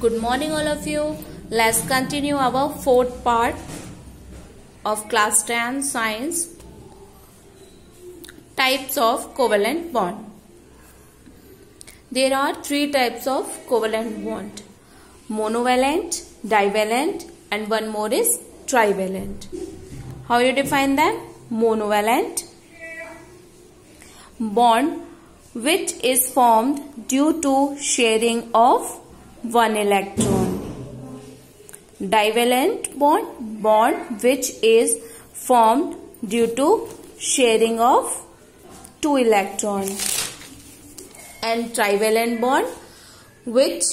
Good morning all of you. Let's continue our fourth part of class 10 science, types of covalent bond. There are three types of covalent bond: monovalent, divalent, and one more is trivalent. How you define them? Monovalent bond which is formed due to sharing of one electron. Divalent bond which is formed due to sharing of two electrons. And trivalent bond which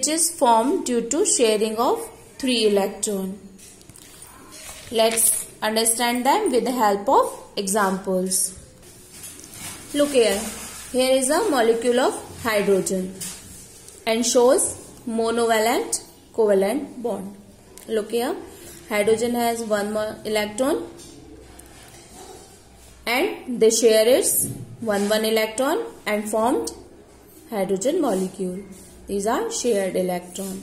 is formed due to sharing of three electrons. Let's understand them with the help of examples. Look here. Here is a molecule of hydrogen and shows monovalent covalent bond. Look here. Hydrogen has one more electron and they share its one electron and formed hydrogen molecule. These are shared electron.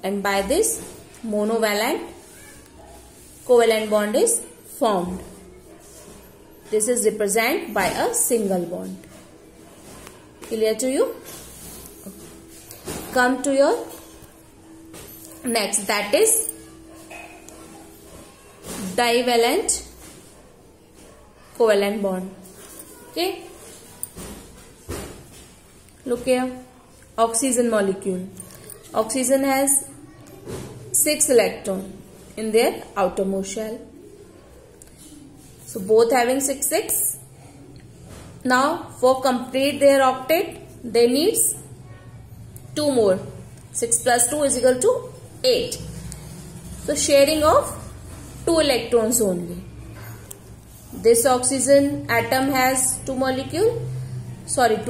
And by this monovalent covalent bond is formed. This is represented by a single bond. Clear to you? Come to your next, that is divalent covalent bond. Okay. Look here. Oxygen molecule. Oxygen has 6 electrons in their outermost shell. So both having 6. Now for complete their octet, they need 2 more. 6 plus 2 is equal to 8. So sharing of 2 electrons only. This oxygen atom has 2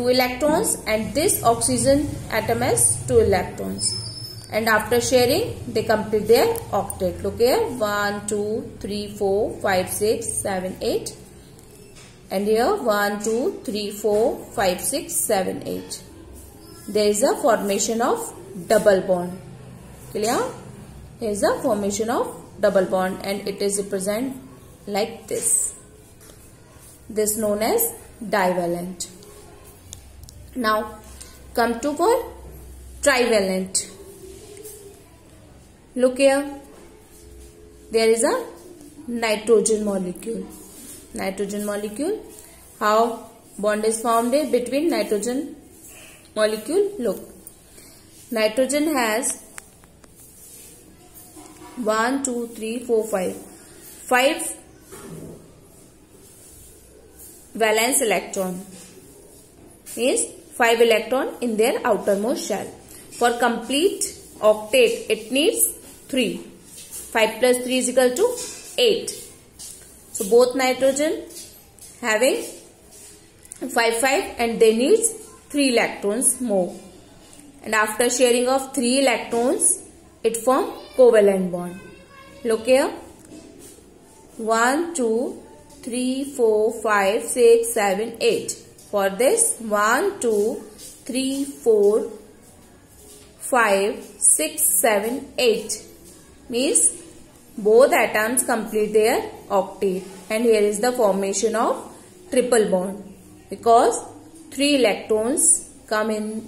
electrons, and this oxygen atom has 2 electrons. And after sharing, they complete their octet. Look here, 1, 2, 3, 4, 5, 6, 7, 8. And here 1, 2, 3, 4, 5, 6, 7, 8. There is a formation of double bond. Clear? Here is a formation of double bond and it is represented like this. This is known as divalent. Now come to for trivalent. Look here. There is a nitrogen molecule. Nitrogen molecule. How bond is formed here between nitrogen molecule? Look. Nitrogen has 1, 2, 3, 4, 5. 5 valence electron. Means 5 electron in their outermost shell. For complete octet, it needs 3. 5 plus 3 is equal to 8. So both nitrogen having 5 and they need 3 electrons more. And after sharing of 3 electrons, it forms covalent bond. Look here. 1, 2, 3, 4, 5, 6, 7, 8. For this 1, 2, 3, 4, 5, 6, 7, 8 means both atoms complete their octet, and here is the formation of triple bond because 3 electrons come in,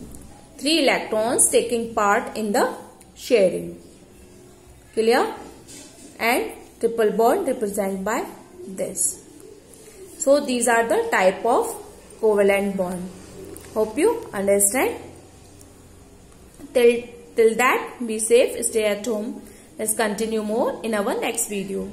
3 electrons taking part in the sharing. Clear? And triple bond represented by this. So these are the type of covalent bond. Hope you understand. Till that, be safe, stay at home. Let's continue more in our next video.